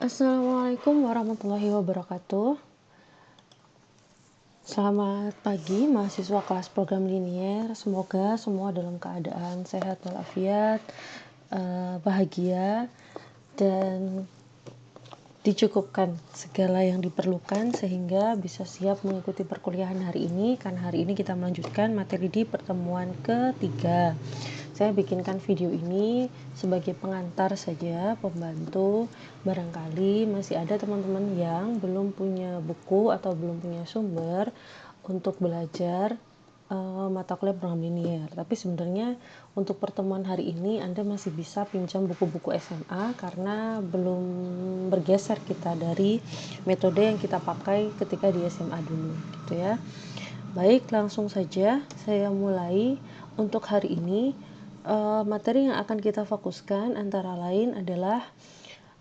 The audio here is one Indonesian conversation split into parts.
Assalamualaikum warahmatullahi wabarakatuh. Selamat pagi mahasiswa kelas program linier. Semoga semua dalam keadaan sehat walafiat, bahagia, dan dicukupkan segala yang diperlukan sehingga bisa siap mengikuti perkuliahan hari ini. Karena hari ini kita melanjutkan materi di pertemuan ketiga. Saya bikinkan video ini sebagai pengantar saja, pembantu. Barangkali masih ada teman-teman yang belum punya buku atau belum punya sumber untuk belajar mata kuliah program linier. Tapi sebenarnya untuk pertemuan hari ini Anda masih bisa pinjam buku-buku SMA karena belum bergeser kita dari metode yang kita pakai ketika di SMA dulu, gitu ya. Baik, langsung saja saya mulai. Untuk hari ini materi yang akan kita fokuskan antara lain adalah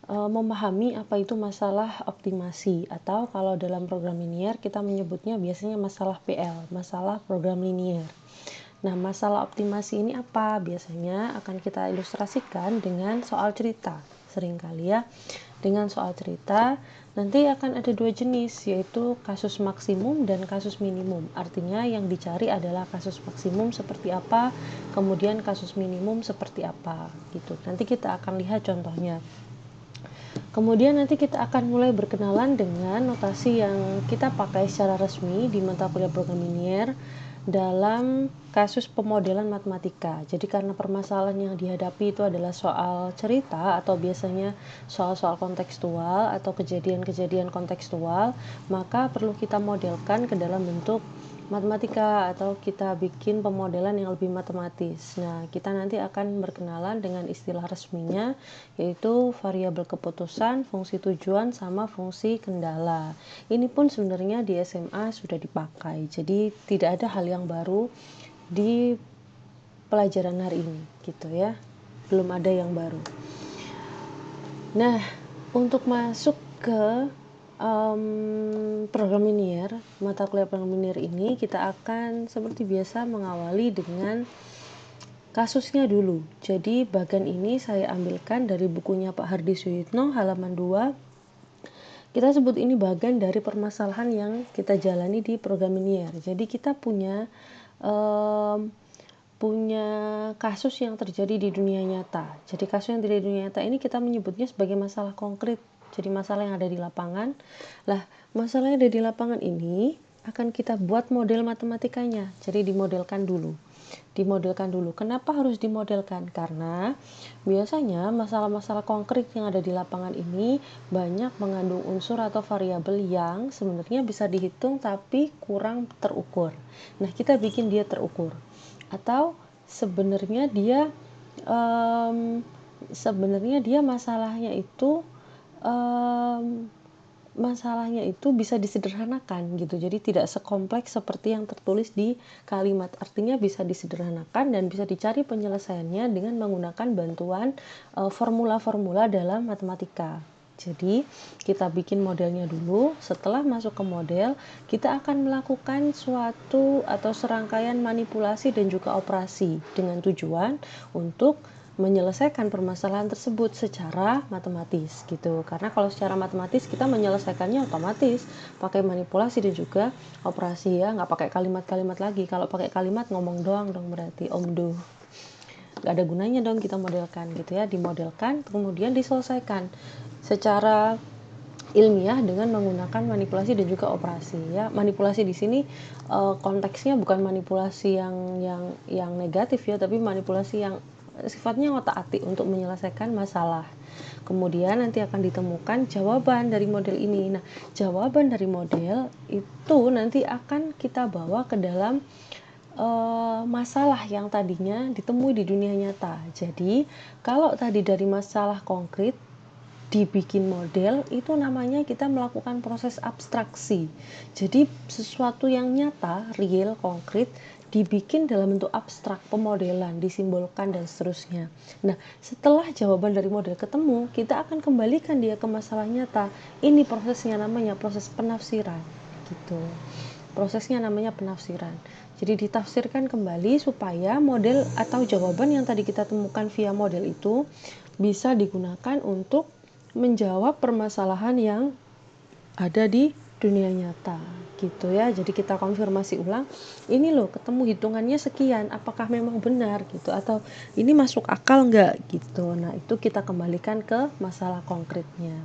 memahami apa itu masalah optimasi, atau kalau dalam program linier kita menyebutnya biasanya masalah PL, masalah program linier. Nah, masalah optimasi ini apa? Biasanya akan kita ilustrasikan dengan soal cerita. Seringkali ya, dengan soal cerita nanti akan ada dua jenis, yaitu kasus maksimum dan kasus minimum. Artinya yang dicari adalah kasus maksimum seperti apa, kemudian kasus minimum seperti apa, gitu. Nanti kita akan lihat contohnya. Kemudian nanti kita akan mulai berkenalan dengan notasi yang kita pakai secara resmi di mata kuliah program linier dalam kasus pemodelan matematika. Jadi karena permasalahan yang dihadapi itu adalah soal cerita atau biasanya soal-soal kontekstual atau kejadian-kejadian kontekstual, maka perlu kita modelkan ke dalam bentuk matematika atau kita bikin pemodelan yang lebih matematis. Nah, kita nanti akan berkenalan dengan istilah resminya, yaitu variabel keputusan, fungsi tujuan, sama fungsi kendala. Ini pun sebenarnya di SMA sudah dipakai, jadi tidak ada hal yang baru di pelajaran hari ini, gitu ya. Belum ada yang baru. Nah, untuk masuk ke program linier, mata kuliah program linier ini kita akan seperti biasa mengawali dengan kasusnya dulu. Jadi bagian ini saya ambilkan dari bukunya Pak Hardi Suyitno halaman 2. Kita sebut ini bagian dari permasalahan yang kita jalani di program linier. Jadi kita punya kasus yang terjadi di dunia nyata. Jadi kasus yang terjadi di dunia nyata ini kita menyebutnya sebagai masalah konkret. Jadi masalah yang ada di lapangan. Lah, masalah yang ada di lapangan ini akan kita buat model matematikanya. Jadi dimodelkan dulu. Kenapa harus dimodelkan? Karena biasanya masalah-masalah konkret yang ada di lapangan ini banyak mengandung unsur atau variabel yang sebenarnya bisa dihitung tapi kurang terukur. Nah, kita bikin dia terukur. Atau sebenarnya dia masalahnya itu bisa disederhanakan gitu. Jadi tidak sekompleks seperti yang tertulis di kalimat. Artinya bisa disederhanakan dan bisa dicari penyelesaiannya dengan menggunakan bantuan formula-formula dalam matematika. Jadi kita bikin modelnya dulu. Setelah masuk ke model, kita akan melakukan suatu atau serangkaian manipulasi dan juga operasi dengan tujuan untuk menyelesaikan permasalahan tersebut secara matematis gitu. Karena kalau secara matematis kita menyelesaikannya otomatis pakai manipulasi dan juga operasi ya, nggak pakai kalimat-kalimat lagi. Kalau pakai kalimat ngomong doang dong, berarti omdo. Nggak ada gunanya dong kita modelkan gitu ya. Dimodelkan kemudian diselesaikan secara ilmiah dengan menggunakan manipulasi dan juga operasi ya. Manipulasi di sini konteksnya bukan manipulasi yang negatif ya, tapi manipulasi yang sifatnya otak-atik untuk menyelesaikan masalah. Kemudian nanti akan ditemukan jawaban dari model ini. Nah, jawaban dari model itu nanti akan kita bawa ke dalam masalah yang tadinya ditemui di dunia nyata. Jadi, kalau tadi dari masalah konkret dibikin model, itu namanya kita melakukan proses abstraksi. Jadi sesuatu yang nyata, real, konkret dibikin dalam bentuk abstrak, pemodelan, disimbolkan dan seterusnya. Nah, setelah jawaban dari model ketemu, kita akan kembalikan dia ke masalah nyata. Ini prosesnya namanya proses penafsiran gitu. Prosesnya namanya penafsiran. Jadi ditafsirkan kembali supaya model atau jawaban yang tadi kita temukan via model itu bisa digunakan untuk menjawab permasalahan yang ada di dunia nyata gitu ya. Jadi kita konfirmasi ulang, ini loh ketemu hitungannya sekian, apakah memang benar gitu, atau ini masuk akal nggak gitu. Nah itu kita kembalikan ke masalah konkretnya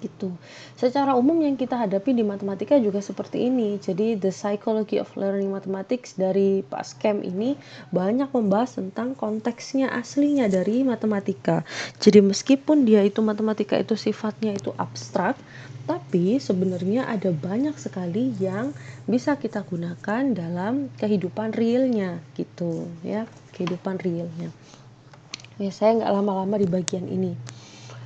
gitu. Secara umum yang kita hadapi di matematika juga seperti ini. Jadi The Psychology of Learning Mathematics dari Pak Scam ini banyak membahas tentang konteksnya aslinya dari matematika. Jadi meskipun dia itu matematika itu sifatnya itu abstrak, tapi sebenarnya ada banyak sekali yang bisa kita gunakan dalam kehidupan realnya gitu ya, kehidupan realnya. Ya, saya nggak lama-lama di bagian ini.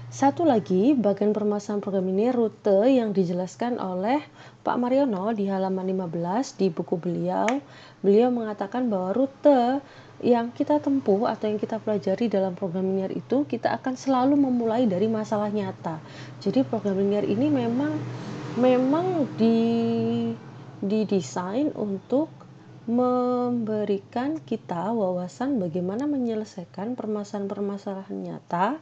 Satu lagi, bagian permasalahan program ini rute yang dijelaskan oleh Pak Mariono di halaman 15 di buku beliau. Beliau mengatakan bahwa rute yang kita tempuh atau yang kita pelajari dalam program linear itu, kita akan selalu memulai dari masalah nyata. Jadi program linear ini memang didesain untuk memberikan kita wawasan bagaimana menyelesaikan permasalahan-permasalahan nyata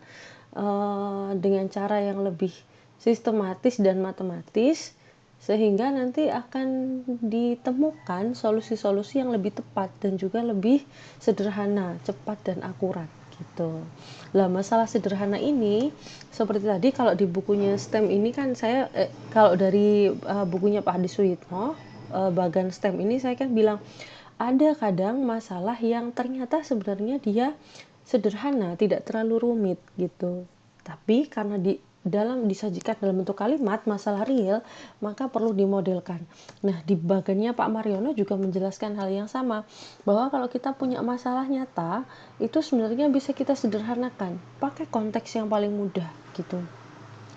dengan cara yang lebih sistematis dan matematis, sehingga nanti akan ditemukan solusi-solusi yang lebih tepat dan juga lebih sederhana, cepat dan akurat gitu. Lah masalah sederhana ini seperti tadi kalau di bukunya STEM ini kan saya kalau dari bukunya Pak Hadi Suyitno bagan STEM ini saya kan bilang ada kadang masalah yang ternyata sebenarnya dia sederhana, tidak terlalu rumit gitu. Tapi karena disajikan dalam bentuk kalimat masalah real, maka perlu dimodelkan. Nah, di bagiannya Pak Mariono juga menjelaskan hal yang sama, bahwa kalau kita punya masalah nyata, itu sebenarnya bisa kita sederhanakan, pakai konteks yang paling mudah gitu.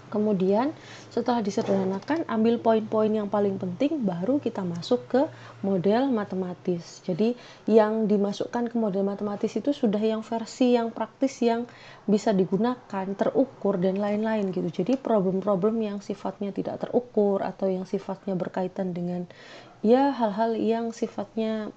Kemudian setelah disederhanakan, ambil poin-poin yang paling penting, baru kita masuk ke model matematis. Jadi yang dimasukkan ke model matematis itu sudah yang versi yang praktis, yang bisa digunakan, terukur dan lain-lain gitu. Jadi problem-problem yang sifatnya tidak terukur atau yang sifatnya berkaitan dengan ya hal-hal yang sifatnya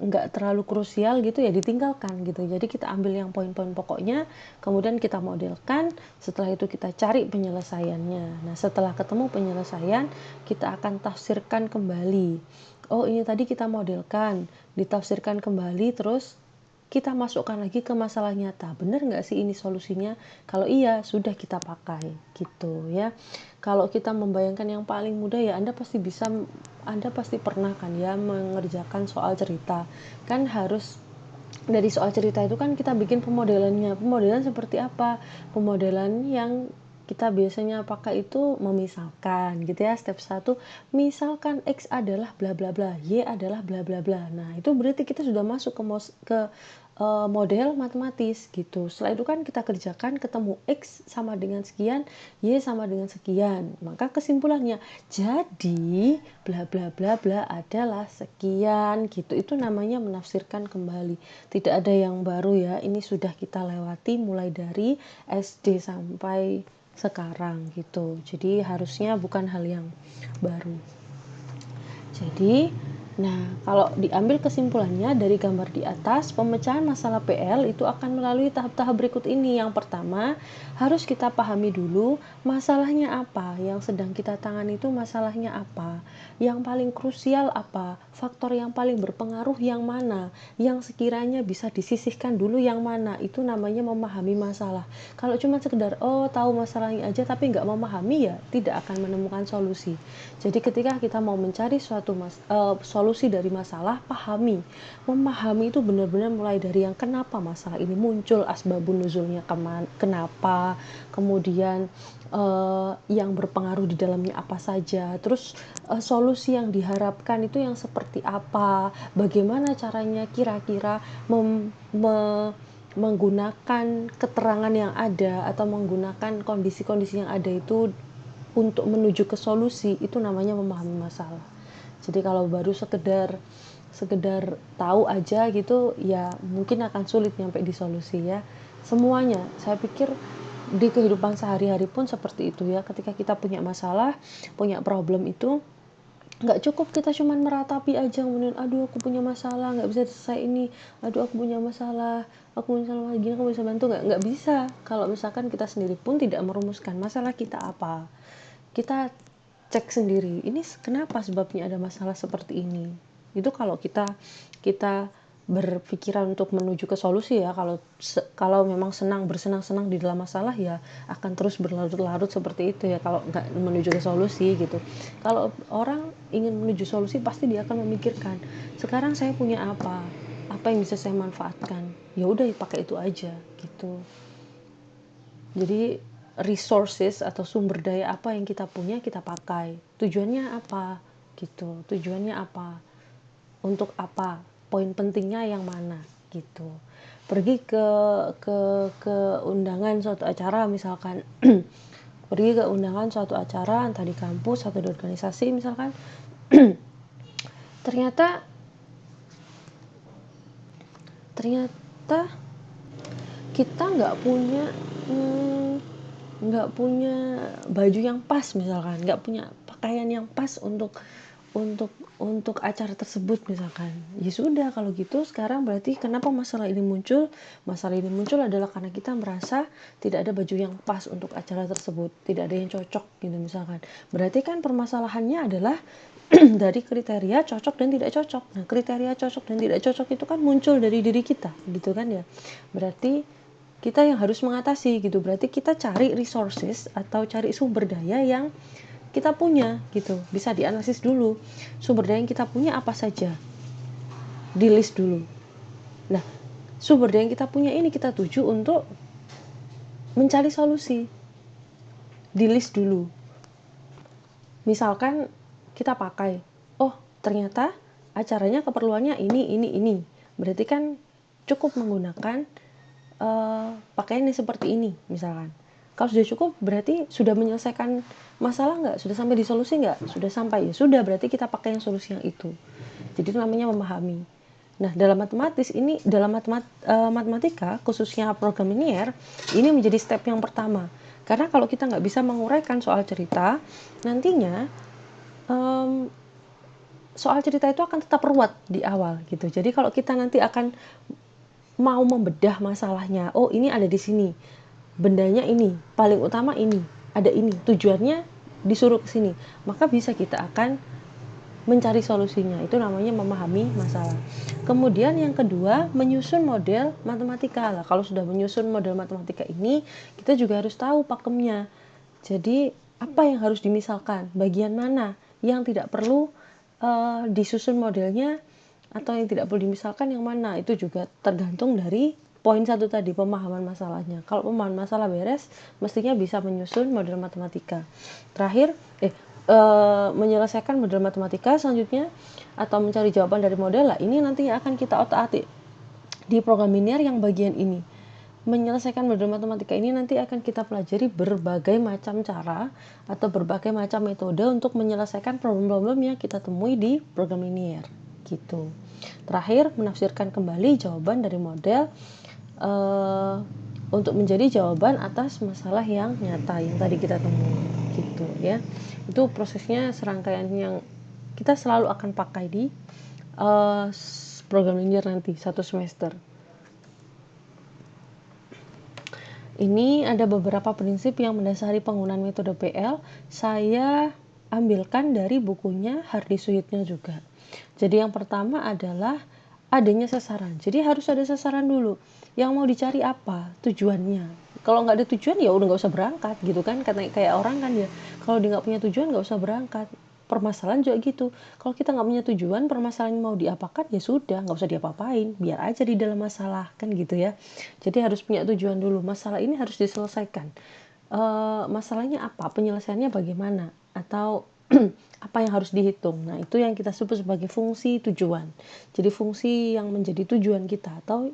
nggak terlalu krusial gitu ya ditinggalkan gitu. Jadi kita ambil yang poin-poin pokoknya, kemudian kita modelkan, setelah itu kita cari penyelesaiannya. Nah setelah ketemu penyelesaian, kita akan tafsirkan kembali. Oh ini tadi kita modelkan, ditafsirkan kembali, terus kita masukkan lagi ke masalah nyata. Benar nggak sih ini solusinya? Kalau iya, sudah kita pakai gitu ya. Kalau kita membayangkan yang paling mudah ya, Anda pasti pernah kan ya mengerjakan soal cerita. Kan harus dari soal cerita itu kan kita bikin pemodelannya. Pemodelan seperti apa? Pemodelan yang kita biasanya pakai itu memisalkan gitu ya. Step 1, misalkan X adalah bla bla bla, Y adalah bla bla bla. Nah, itu berarti kita sudah masuk ke model matematis gitu. Setelah itu kan kita kerjakan, ketemu X sama dengan sekian, Y sama dengan sekian. Maka kesimpulannya, jadi bla bla bla bla adalah sekian gitu. Itu namanya menafsirkan kembali. Tidak ada yang baru ya. Ini sudah kita lewati mulai dari SD sampai sekarang gitu. Jadi harusnya bukan hal yang baru. Jadi nah, kalau diambil kesimpulannya dari gambar di atas, pemecahan masalah PL itu akan melalui tahap-tahap berikut ini. Yang pertama, harus kita pahami dulu masalahnya apa, yang sedang kita tangani itu masalahnya apa, yang paling krusial apa, faktor yang paling berpengaruh yang mana, yang sekiranya bisa disisihkan dulu yang mana. Itu namanya memahami masalah. Kalau cuma sekedar tahu masalahnya aja tapi nggak memahami, ya tidak akan menemukan solusi. Jadi ketika kita mau mencari suatu solusi dari masalah, memahami itu benar-benar mulai dari yang kenapa masalah ini muncul, asbabun nuzulnya kenapa, kemudian yang berpengaruh di dalamnya apa saja, terus solusi yang diharapkan itu yang seperti apa, bagaimana caranya kira-kira menggunakan keterangan yang ada atau menggunakan kondisi-kondisi yang ada itu untuk menuju ke solusi. Itu namanya memahami masalah. Jadi kalau baru sekedar tahu aja gitu ya mungkin akan sulit nyampe di solusi ya. Semuanya saya pikir di kehidupan sehari-hari pun seperti itu ya. Ketika kita punya masalah, punya problem itu Nggak cukup kita cuman meratapi aja, kemudian aduh aku punya masalah nggak bisa selesai ini, aduh aku punya masalah gini, aku bisa bantu nggak bisa kalau misalkan kita sendiri pun tidak merumuskan masalah kita apa. Kita cek sendiri, ini kenapa sebabnya ada masalah seperti ini. Itu kalau kita berpikiran untuk menuju ke solusi ya. Kalau memang bersenang-senang di dalam masalah ya akan terus berlarut-larut seperti itu ya, kalau nggak menuju ke solusi gitu. Kalau orang ingin menuju solusi pasti dia akan memikirkan, sekarang saya punya apa yang bisa saya manfaatkan, ya udah pakai itu aja gitu. Jadi resources atau sumber daya apa yang kita punya kita pakai. Tujuannya apa gitu, tujuannya apa, untuk apa, poin pentingnya yang mana gitu. Pergi ke undangan suatu acara misalkan pergi ke undangan suatu acara entah di kampus atau di organisasi misalkan ternyata kita nggak punya baju yang pas misalkan, nggak punya pakaian yang pas untuk acara tersebut misalkan. Ya sudah, kalau gitu sekarang berarti kenapa masalah ini muncul? Masalah ini muncul adalah karena kita merasa tidak ada baju yang pas untuk acara tersebut, tidak ada yang cocok gitu misalkan. Berarti kan permasalahannya adalah dari kriteria cocok dan tidak cocok. Nah, kriteria cocok dan tidak cocok itu kan muncul dari diri kita gitu kan ya. Berarti kita yang harus mengatasi gitu. Berarti kita cari resources atau cari sumber daya yang kita punya gitu. Bisa dianalisis dulu. Sumber daya yang kita punya apa saja. Di list dulu. Nah, sumber daya yang kita punya ini kita tuju untuk mencari solusi. Di list dulu. Misalkan kita pakai, oh ternyata acaranya keperluannya ini. Berarti kan cukup menggunakan pakaian yang seperti ini misalkan. Kalau sudah cukup berarti sudah menyelesaikan masalah nggak? Sudah sampai di solusi nggak? Sudah sampai, ya sudah berarti kita pakai yang solusi yang itu. Jadi itu namanya memahami. Nah, dalam matematika khususnya program linear ini menjadi step yang pertama. Karena kalau kita nggak bisa menguraikan soal cerita, nantinya soal cerita itu akan tetap ruwet di awal gitu. Jadi kalau kita nanti akan mau membedah masalahnya, oh ini ada di sini, bendanya ini, paling utama ini, ada ini, tujuannya disuruh ke sini, maka bisa kita akan mencari solusinya. Itu namanya memahami masalah. Kemudian yang kedua, menyusun model matematika. Lah, kalau sudah menyusun model matematika ini, kita juga harus tahu pakemnya. Jadi apa yang harus dimisalkan, bagian mana yang tidak perlu disusun modelnya, atau yang tidak perlu dimisalkan yang mana, itu juga tergantung dari poin satu tadi, pemahaman masalahnya. Kalau pemahaman masalah beres, mestinya bisa menyusun model matematika. Terakhir, menyelesaikan model matematika selanjutnya atau mencari jawaban dari model lah, ini nanti akan kita otak-atik di program linear yang bagian ini. Menyelesaikan model matematika ini nanti akan kita pelajari berbagai macam cara atau berbagai macam metode untuk menyelesaikan problem-problem yang kita temui di program linear gitu. Terakhir, menafsirkan kembali jawaban dari model untuk menjadi jawaban atas masalah yang nyata yang tadi kita temui gitu ya. Itu prosesnya, serangkaian yang kita selalu akan pakai di program linear nanti satu semester. Ini ada beberapa prinsip yang mendasari penggunaan metode PL. Saya ambilkan dari bukunya Hardy Suyitno juga. Jadi yang pertama adalah adanya sasaran. Jadi harus ada sasaran dulu. Yang mau dicari apa? Tujuannya. Kalau nggak ada tujuan ya udah nggak usah berangkat gitu kan. Kayak orang kan ya, kalau dia nggak punya tujuan nggak usah berangkat. Permasalahan juga gitu. Kalau kita nggak punya tujuan, permasalahan mau diapakan ya sudah, nggak usah diapa-apain, biar aja di dalam masalah kan gitu ya. Jadi harus punya tujuan dulu. Masalah ini harus diselesaikan. Masalahnya apa? Penyelesaiannya bagaimana? Atau apa yang harus dihitung. Nah, itu yang kita sebut sebagai fungsi tujuan. Jadi fungsi yang menjadi tujuan kita, atau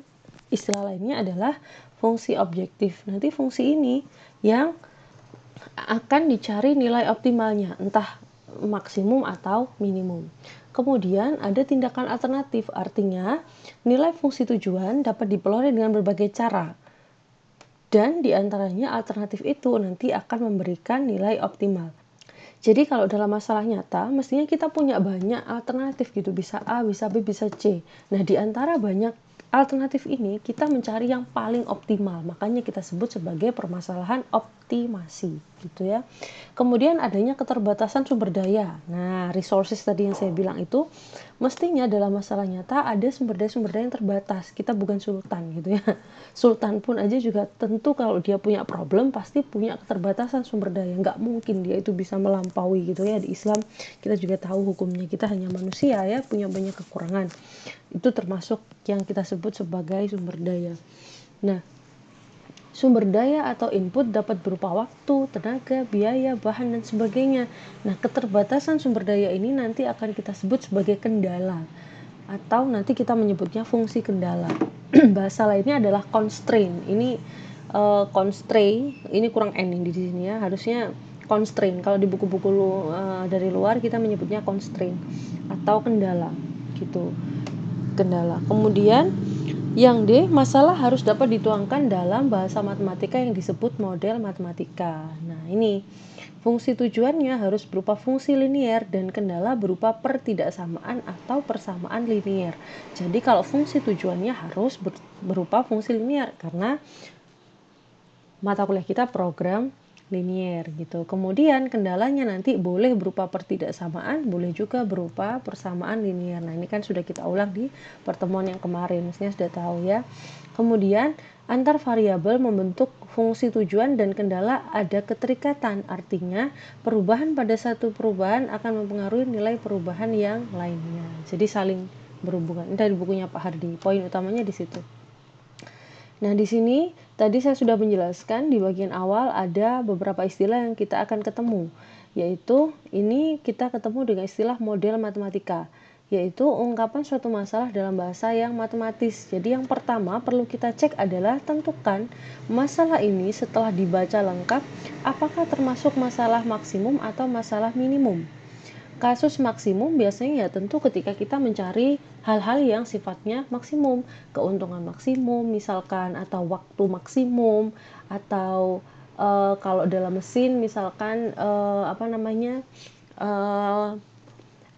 istilah lainnya adalah fungsi objektif. Nanti fungsi ini yang akan dicari nilai optimalnya, entah maksimum atau minimum. Kemudian ada tindakan alternatif, artinya nilai fungsi tujuan dapat diperoleh dengan berbagai cara. Dan diantaranya alternatif itu nanti akan memberikan nilai optimal. Jadi kalau dalam masalah nyata, mestinya kita punya banyak alternatif gitu, bisa A, bisa B, bisa C. Nah, di antara banyak alternatif ini, kita mencari yang paling optimal. Makanya kita sebut sebagai permasalahan optimasi, gitu ya. Kemudian adanya keterbatasan sumber daya. Nah, resources tadi yang saya bilang itu, mestinya dalam masalah nyata ada sumber daya yang terbatas. Kita bukan sultan, gitu ya. Sultan pun aja juga tentu kalau dia punya problem pasti punya keterbatasan sumber daya, nggak mungkin dia itu bisa melampaui gitu ya. Di Islam kita juga tahu hukumnya, kita hanya manusia ya, punya banyak kekurangan, itu termasuk yang kita sebut sebagai sumber daya. Nah, sumber daya atau input dapat berupa waktu, tenaga, biaya, bahan, dan sebagainya. Nah, keterbatasan sumber daya ini nanti akan kita sebut sebagai kendala, atau nanti kita menyebutnya fungsi kendala. Bahasa lainnya adalah constraint. Ini constraint, ini kurang n di sini ya, harusnya constraint. Kalau di buku-buku dari luar kita menyebutnya constraint atau kendala gitu. Kendala. Kemudian yang D, masalah harus dapat dituangkan dalam bahasa matematika yang disebut model matematika. Nah, ini fungsi tujuannya harus berupa fungsi linier dan kendala berupa pertidaksamaan atau persamaan linier. Jadi kalau fungsi tujuannya harus berupa fungsi linier karena mata kuliah kita program linier gitu. Kemudian kendalanya nanti boleh berupa pertidaksamaan, boleh juga berupa persamaan linier. Nah, ini kan sudah kita ulang di pertemuan yang kemarin, mestinya sudah tahu ya. Kemudian antar variabel membentuk fungsi tujuan dan kendala ada keterikatan, artinya perubahan pada satu perubahan akan mempengaruhi nilai perubahan yang lainnya. Jadi saling berhubungan. Ini dari bukunya Pak Hardi. Poin utamanya di situ. Nah, di sini tadi saya sudah menjelaskan di bagian awal ada beberapa istilah yang kita akan ketemu, yaitu ini kita ketemu dengan istilah model matematika, yaitu ungkapan suatu masalah dalam bahasa yang matematis. Jadi yang pertama perlu kita cek adalah tentukan masalah ini setelah dibaca lengkap apakah termasuk masalah maksimum atau masalah minimum. Kasus maksimum biasanya ya tentu ketika kita mencari hal-hal yang sifatnya maksimum, keuntungan maksimum misalkan, atau waktu maksimum, atau kalau dalam mesin misalkan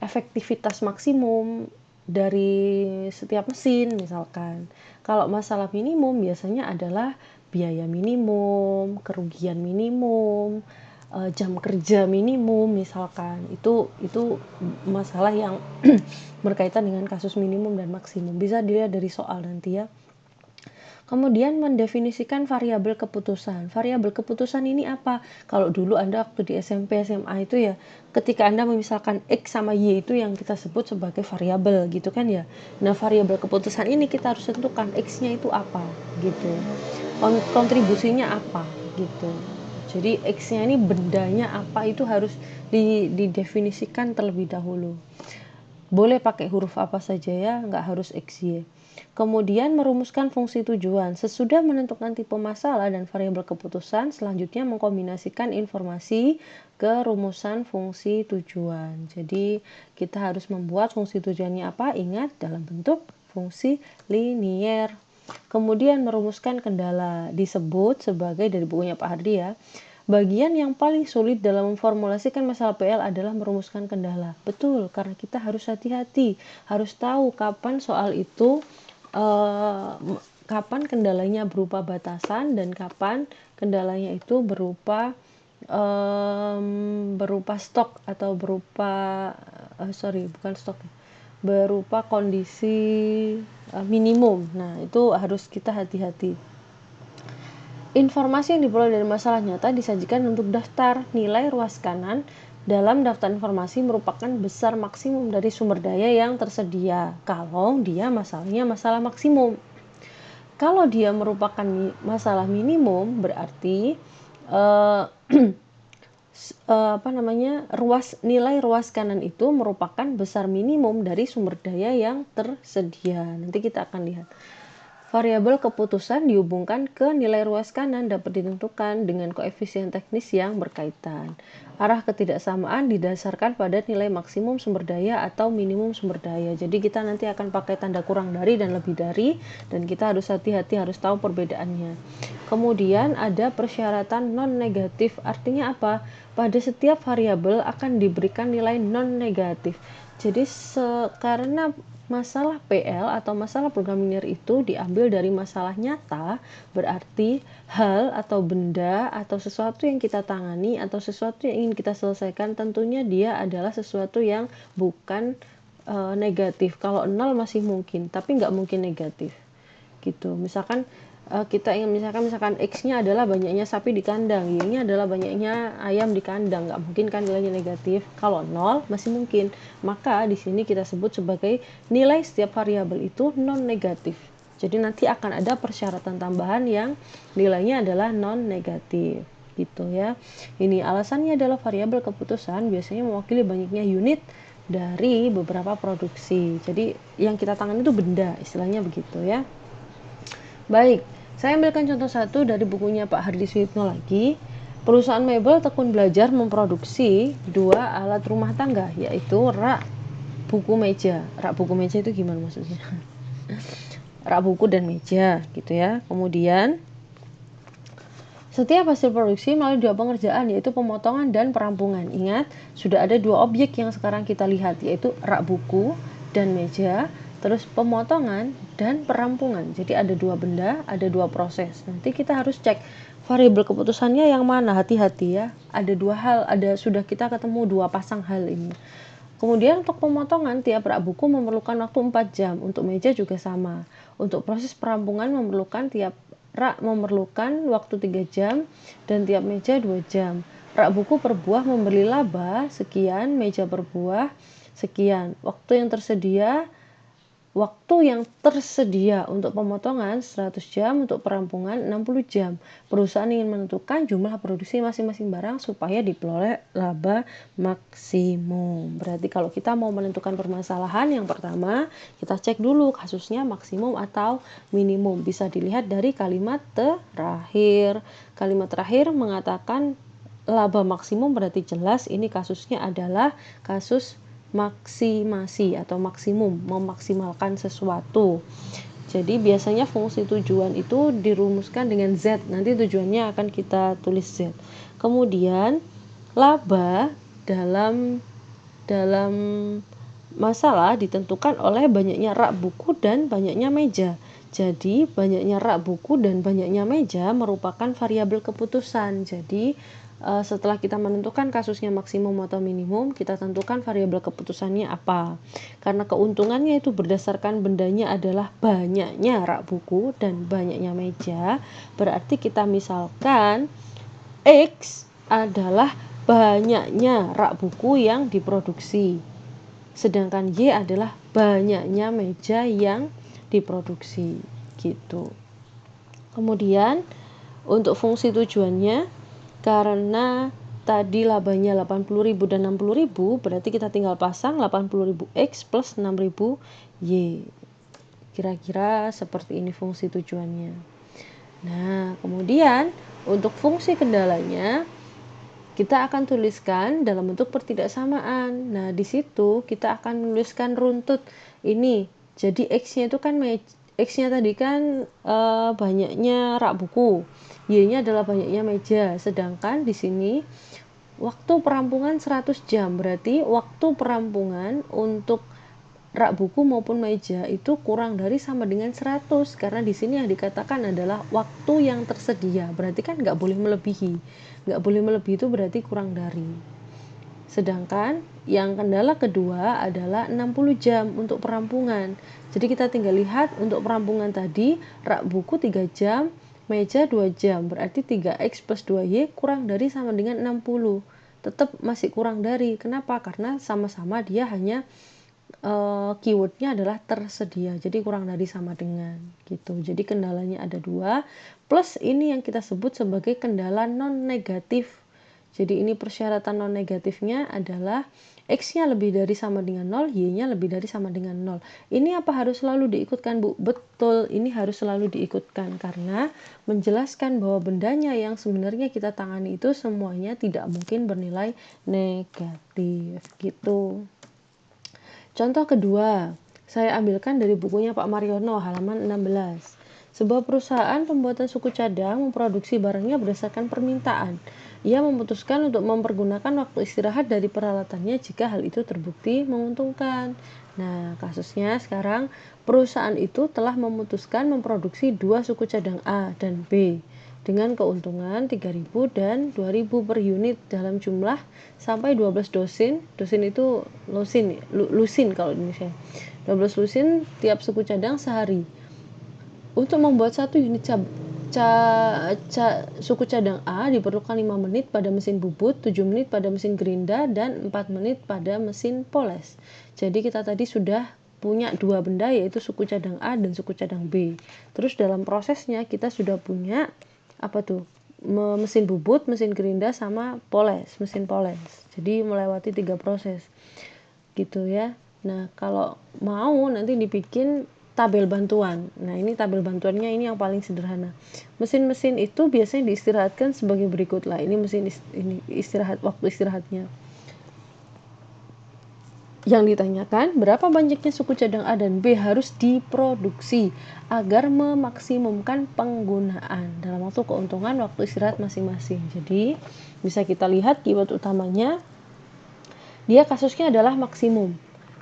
efektivitas maksimum dari setiap mesin misalkan. Kalau masalah minimum biasanya adalah biaya minimum, kerugian minimum, jam kerja minimum misalkan. Itu masalah yang berkaitan dengan kasus minimum dan maksimum. Bisa dilihat dari soal nanti ya. Kemudian mendefinisikan variabel keputusan. Variabel keputusan ini apa? Kalau dulu Anda waktu di SMP, SMA itu ya, ketika Anda memisahkan X sama Y itu yang kita sebut sebagai variabel gitu kan ya. Nah, variabel keputusan ini kita harus tentukan X-nya itu apa gitu. Kontribusinya apa gitu. Jadi X-nya ini bendanya apa itu harus didefinisikan terlebih dahulu. Boleh pakai huruf apa saja ya, nggak harus XY. Kemudian merumuskan fungsi tujuan. Sesudah menentukan tipe masalah dan variabel keputusan, selanjutnya mengkombinasikan informasi ke rumusan fungsi tujuan. Jadi kita harus membuat fungsi tujuannya apa? Ingat, dalam bentuk fungsi linier. Kemudian merumuskan kendala, disebut sebagai, dari bukunya Pak Hardi ya, bagian yang paling sulit dalam memformulasikan masalah PL adalah merumuskan kendala. Betul, karena kita harus hati-hati, harus tahu kapan soal itu kapan kendalanya berupa batasan dan kapan kendalanya itu berupa stok atau berupa berupa kondisi minimum. Nah, itu harus kita hati-hati. Informasi yang diperoleh dari masalah nyata disajikan untuk daftar nilai ruas kanan. Dalam daftar informasi merupakan besar maksimum dari sumber daya yang tersedia kalau dia masalahnya masalah maksimum. Kalau dia merupakan masalah minimum berarti nilai ruas kanan itu merupakan besar minimum dari sumber daya yang tersedia. Nanti kita akan lihat. Variabel keputusan dihubungkan ke nilai ruas kanan dapat ditentukan dengan koefisien teknis yang berkaitan. Arah ketidaksamaan didasarkan pada nilai maksimum sumber daya atau minimum sumber daya. Jadi kita nanti akan pakai tanda kurang dari dan lebih dari, dan kita harus hati-hati, harus tahu perbedaannya. Kemudian ada persyaratan non-negatif. Artinya apa? Pada setiap variabel akan diberikan nilai non-negatif. Jadi karena masalah PL atau masalah program linear itu diambil dari masalah nyata, berarti hal atau benda atau sesuatu yang kita tangani atau sesuatu yang ingin kita selesaikan, tentunya dia adalah sesuatu yang bukan negatif. Kalau 0 masih mungkin, tapi nggak mungkin negatif gitu. Misalkan kita ingin misalkan X-nya adalah banyaknya sapi di kandang, Y-nya adalah banyaknya ayam di kandang, nggak mungkin kan nilainya negatif. Kalau 0 masih mungkin, maka di sini kita sebut sebagai nilai setiap variabel itu non negatif. Jadi nanti akan ada persyaratan tambahan yang nilainya adalah non negatif gitu ya. Ini alasannya adalah variabel keputusan biasanya mewakili banyaknya unit dari beberapa produksi. Jadi yang kita tangani itu benda, istilahnya begitu ya. Baik, saya ambilkan contoh satu dari bukunya Pak Hardi Suyitno lagi. Perusahaan mebel Tekun Belajar memproduksi 2 alat rumah tangga, yaitu rak, buku, meja. Rak, buku, meja itu gimana maksudnya? Rak, buku, dan meja gitu ya. Kemudian setiap hasil produksi melalui 2 pengerjaan, yaitu pemotongan dan perampungan. Ingat, sudah ada 2 objek yang sekarang kita lihat, yaitu rak buku dan meja, terus pemotongan dan perampungan. Jadi ada 2 benda, ada 2 proses. Nanti kita harus cek variabel keputusannya yang mana, hati-hati ya. Ada 2 hal, sudah kita ketemu 2 pasang hal ini. Kemudian untuk pemotongan, tiap rak buku memerlukan waktu 4 jam, untuk meja juga sama. Untuk proses perampungan memerlukan tiap rak memerlukan waktu 3 jam dan tiap meja 2 jam. Rak buku per buah memberi laba sekian, meja per buah sekian. Waktu yang tersedia untuk pemotongan 100 jam, untuk perampungan 60 jam. Perusahaan ingin menentukan jumlah produksi masing-masing barang supaya diperoleh laba maksimum. Berarti kalau kita mau menentukan permasalahan, yang pertama kita cek dulu kasusnya maksimum atau minimum. Bisa dilihat dari kalimat terakhir. Kalimat terakhir mengatakan laba maksimum, berarti jelas ini kasusnya adalah kasus maksimasi atau maksimum, memaksimalkan sesuatu. Jadi biasanya fungsi tujuan itu dirumuskan dengan Z, nanti tujuannya akan kita tulis Z. Kemudian laba dalam masalah ditentukan oleh banyaknya rak buku dan banyaknya meja. Jadi banyaknya rak buku dan banyaknya meja merupakan variabel keputusan. Jadi setelah kita menentukan kasusnya maksimum atau minimum, kita tentukan variabel keputusannya apa. Karena keuntungannya itu berdasarkan bendanya adalah banyaknya rak buku dan banyaknya meja, berarti kita misalkan X adalah banyaknya rak buku yang diproduksi, sedangkan Y adalah banyaknya meja yang diproduksi gitu. Kemudian untuk fungsi tujuannya, karena tadi labanya 80.000 dan 60.000, berarti kita tinggal pasang 80.000 X plus 6.000 Y. Kira-kira seperti ini fungsi tujuannya. Nah, kemudian untuk fungsi kendalanya kita akan tuliskan dalam bentuk pertidaksamaan. Nah, di situ kita akan menuliskan runtut ini. Jadi X-nya itu kan X-nya tadi kan banyaknya rak buku, Y-nya adalah banyaknya meja. Sedangkan di sini waktu perampungan 100 jam, berarti waktu perampungan untuk rak buku maupun meja itu kurang dari sama dengan 100, karena di sini yang dikatakan adalah waktu yang tersedia. Berarti kan nggak boleh melebihi. Nggak boleh melebihi itu berarti kurang dari. Sedangkan yang kendala kedua adalah 60 jam untuk perampungan. Jadi kita tinggal lihat untuk perampungan tadi, rak buku 3 jam, meja 2 jam. Berarti 3X plus 2Y kurang dari sama dengan 60. Tetap masih kurang dari. Kenapa? Karena sama-sama dia hanya keywordnya adalah tersedia. Jadi kurang dari sama dengan gitu. Jadi kendalanya ada 2. Plus ini yang kita sebut sebagai kendala non negatif. Jadi ini persyaratan non negatifnya adalah X-nya lebih dari sama dengan 0, Y-nya lebih dari sama dengan 0. Ini apa harus selalu diikutkan, Bu? Betul, ini harus selalu diikutkan karena menjelaskan bahwa bendanya yang sebenarnya kita tangani itu semuanya tidak mungkin bernilai negatif gitu. Contoh kedua, saya ambilkan dari bukunya Pak Mariono halaman 16. Sebuah perusahaan pembuatan suku cadang memproduksi barangnya berdasarkan permintaan. Ia memutuskan untuk mempergunakan waktu istirahat dari peralatannya jika hal itu terbukti menguntungkan. Nah, kasusnya sekarang perusahaan itu telah memutuskan memproduksi 2 suku cadang A dan B dengan keuntungan 3.000 dan 2.000 per unit dalam jumlah sampai 12 dosin. Dosin itu lusin kalau di Indonesia. 12 lusin tiap suku cadang sehari. Untuk membuat 1 unit suku cadang A diperlukan 5 menit pada mesin bubut, 7 menit pada mesin gerinda, dan 4 menit pada mesin poles. Jadi kita tadi sudah punya 2 benda, yaitu suku cadang A dan suku cadang B. Terus dalam prosesnya kita sudah punya mesin bubut, mesin gerinda, sama mesin poles. Jadi melewati 3 proses gitu ya. Nah, kalau mau nanti dibikin tabel bantuan. Nah, ini tabel bantuannya ini yang paling sederhana. Mesin-mesin itu biasanya diistirahatkan sebagai berikut lah. Ini mesin waktu istirahatnya. Yang ditanyakan, berapa banyaknya suku cadang A dan B harus diproduksi agar memaksimumkan penggunaan dalam waktu keuntungan waktu istirahat masing-masing. Jadi, bisa kita lihat keyword utamanya, dia kasusnya adalah maksimum.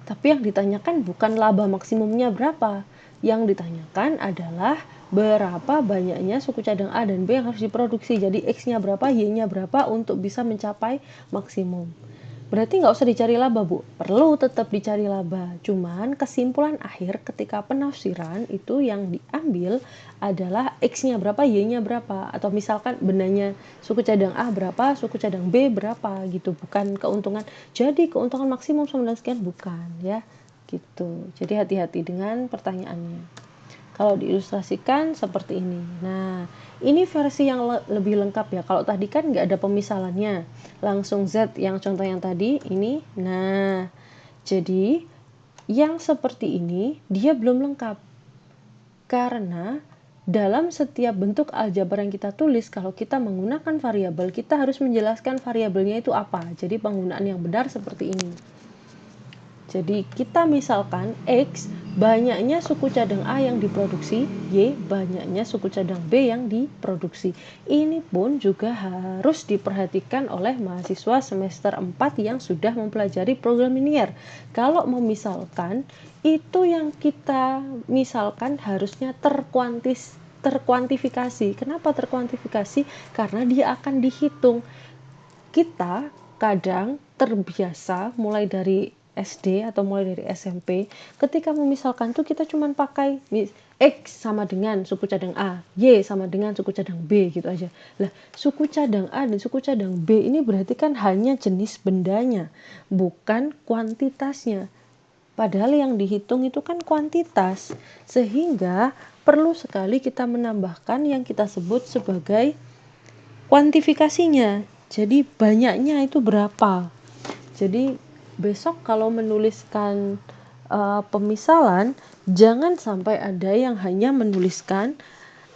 Tapi yang ditanyakan bukan laba maksimumnya berapa. Yang ditanyakan adalah berapa banyaknya suku cadang A dan B yang harus diproduksi. Jadi X-nya berapa, Y-nya berapa untuk bisa mencapai maksimum. Berarti nggak usah dicari laba, Bu. Perlu tetap dicari laba. Cuman kesimpulan akhir ketika penafsiran itu yang diambil adalah X-nya berapa, Y-nya berapa. Atau misalkan bendanya suku cadang A berapa, suku cadang B berapa gitu. Bukan keuntungan. Jadi keuntungan maksimum 9 sekian, bukan ya. Gitu. Jadi hati-hati dengan pertanyaannya. Kalau diilustrasikan seperti ini. Nah, ini versi yang lebih lengkap ya. Kalau tadi kan nggak ada pemisalannya. Langsung Z yang contoh yang tadi ini. Nah, jadi yang seperti ini dia belum lengkap. Karena dalam setiap bentuk aljabar yang kita tulis, kalau kita menggunakan variabel, kita harus menjelaskan variabelnya itu apa. Jadi penggunaan yang benar seperti ini. Jadi kita misalkan X banyaknya suku cadang A yang diproduksi, Y banyaknya suku cadang B yang diproduksi. Ini pun juga harus diperhatikan oleh mahasiswa semester 4 yang sudah mempelajari program linear. Kalau memisalkan, itu yang kita misalkan harusnya terkuantifikasi. Kenapa terkuantifikasi? Karena dia akan dihitung. Kita kadang terbiasa mulai dari SD atau mulai dari SMP, ketika memisalkan tuh kita cuma pakai X sama dengan suku cadang A, Y sama dengan suku cadang B gitu aja. Lah, suku cadang A dan suku cadang B ini berarti kan hanya jenis bendanya, bukan kuantitasnya. Padahal yang dihitung itu kan kuantitas, sehingga perlu sekali kita menambahkan yang kita sebut sebagai kuantifikasinya. Jadi banyaknya itu berapa. Jadi besok kalau menuliskan pemisalan, jangan sampai ada yang hanya menuliskan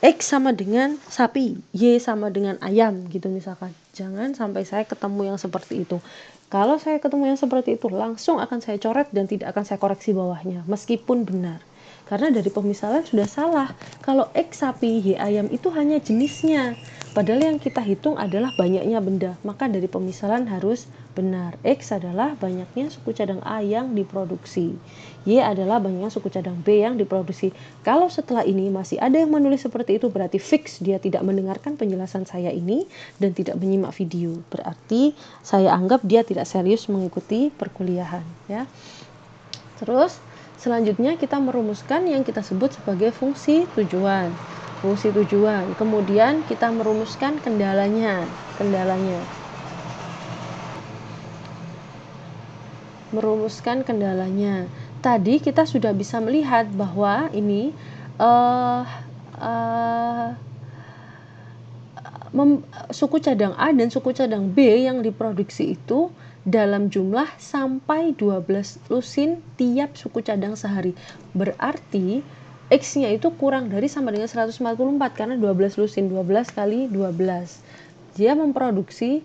X sama dengan sapi, Y sama dengan ayam gitu misalkan. Jangan sampai saya ketemu yang seperti itu. Kalau saya ketemu yang seperti itu, langsung akan saya coret dan tidak akan saya koreksi bawahnya, meskipun benar. Karena dari pemisalan sudah salah. Kalau X sapi, Y ayam itu hanya jenisnya. Padahal yang kita hitung adalah banyaknya benda. Maka dari pemisalan harus benar. X adalah banyaknya suku cadang A yang diproduksi. Y adalah banyaknya suku cadang B yang diproduksi. Kalau setelah ini masih ada yang menulis seperti itu, berarti fix dia tidak mendengarkan penjelasan saya ini dan tidak menyimak video. Berarti saya anggap dia tidak serius mengikuti perkuliahan ya. Terus selanjutnya kita merumuskan yang kita sebut sebagai fungsi tujuan. Fungsi tujuan. Kemudian kita merumuskan kendalanya. Merumuskan kendalanya. Tadi kita sudah bisa melihat bahwa ini suku cadang A dan suku cadang B yang diproduksi itu dalam jumlah sampai 12 lusin tiap suku cadang sehari. Berarti X-nya itu kurang dari sama dengan 144 karena 12 lusin, 12 kali 12. Dia memproduksi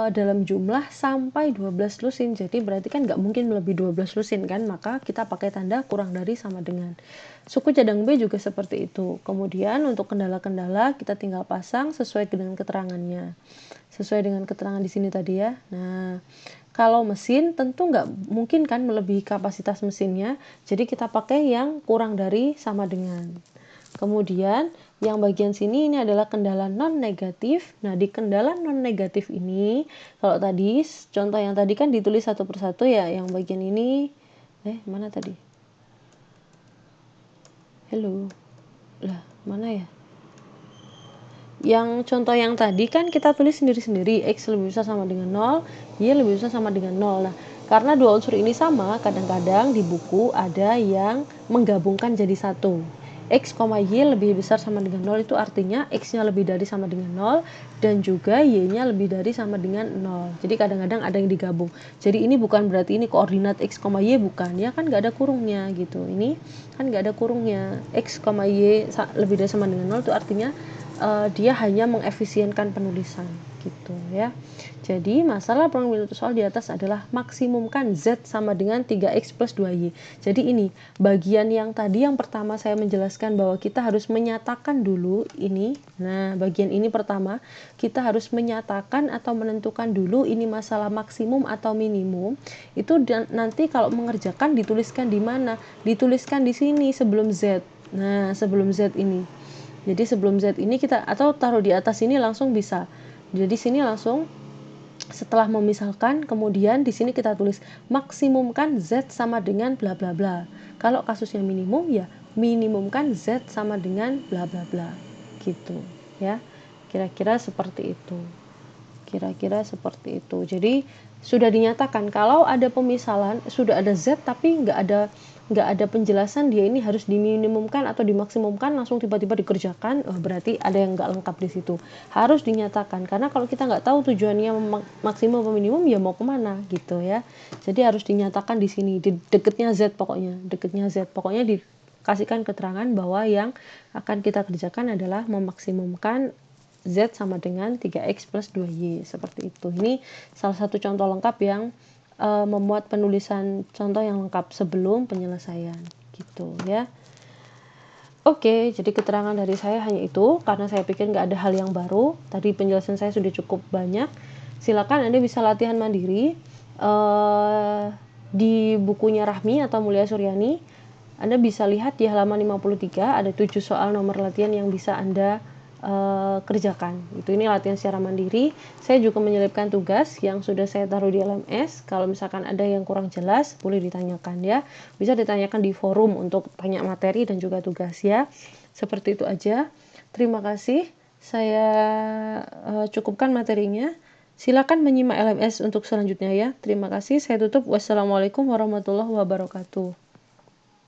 dalam jumlah sampai 12 lusin, jadi berarti kan nggak mungkin melebihi 12 lusin kan, maka kita pakai tanda kurang dari sama dengan. Suku cadang B juga seperti itu. Kemudian untuk kendala-kendala kita tinggal pasang sesuai dengan keterangannya, sesuai dengan keterangan di sini tadi ya. Nah, kalau mesin tentu nggak mungkin kan melebihi kapasitas mesinnya, jadi kita pakai yang kurang dari sama dengan. Kemudian yang bagian sini ini adalah kendala non negatif. Nah, di kendala non negatif ini, kalau tadi contoh yang tadi kan ditulis satu persatu ya, yang bagian ini mana tadi? Hello. Lah, mana ya? Yang contoh yang tadi kan kita tulis sendiri-sendiri, X lebih besar sama dengan 0, Y lebih besar sama dengan 0. Nah, karena dua unsur ini sama, kadang-kadang di buku ada yang menggabungkan jadi satu. X, Y lebih besar sama dengan 0 itu artinya X-nya lebih dari sama dengan 0 dan juga Y-nya lebih dari sama dengan 0. Jadi kadang-kadang ada yang digabung. Jadi ini bukan berarti ini koordinat X, Y bukan. Ya kan nggak ada kurungnya gitu. Ini kan nggak ada kurungnya. X, Y lebih dari sama dengan 0 itu artinya dia hanya mengefisienkan penulisan gitu ya. Jadi masalah pengambilan soal di atas adalah maksimumkan Z sama dengan 3X plus 2Y. Jadi ini bagian yang tadi yang pertama saya menjelaskan bahwa kita harus menyatakan dulu ini. Nah, bagian ini pertama kita harus menyatakan atau menentukan dulu ini masalah maksimum atau minimum. Itu nanti kalau mengerjakan dituliskan di mana? Dituliskan di sini sebelum Z. Nah, sebelum Z ini. Jadi sebelum Z ini kita atau taruh di atas ini langsung bisa. Jadi sini langsung setelah memisalkan, kemudian di sini kita tulis maksimumkan Z sama dengan bla bla bla. Kalau kasusnya minimum ya minimumkan Z sama dengan bla bla bla. Gitu ya. Kira-kira seperti itu. Kira-kira seperti itu. Jadi sudah dinyatakan kalau ada pemisalan sudah ada Z tapi nggak ada penjelasan dia ini harus diminimumkan atau dimaksimumkan langsung tiba-tiba dikerjakan, berarti ada yang nggak lengkap di situ. Harus dinyatakan karena kalau kita nggak tahu tujuannya maksimum atau minimum ya mau kemana gitu ya. Jadi harus dinyatakan di sini di deketnya Z pokoknya dikasihkan keterangan bahwa yang akan kita kerjakan adalah memaksimumkan Z sama dengan 3X plus 2Y seperti itu. Ini salah satu contoh lengkap yang memuat penulisan contoh yang lengkap sebelum penyelesaian gitu ya. Oke, jadi keterangan dari saya hanya itu karena saya pikir nggak ada hal yang baru. Tadi penjelasan saya sudah cukup banyak. Silakan Anda bisa latihan mandiri di bukunya Rahmi atau Mulia Suryani. Anda bisa lihat di halaman 53 ada 7 soal nomor latihan yang bisa Anda kerjakan. Ini latihan secara mandiri. Saya juga menyelipkan tugas yang sudah saya taruh di LMS. Kalau misalkan ada yang kurang jelas boleh ditanyakan ya. Bisa ditanyakan di forum untuk tanya materi dan juga tugas ya. Seperti itu aja. Terima kasih. Saya cukupkan materinya. Silakan menyimak LMS untuk selanjutnya ya. Terima kasih. Saya tutup. Wassalamualaikum warahmatullahi wabarakatuh.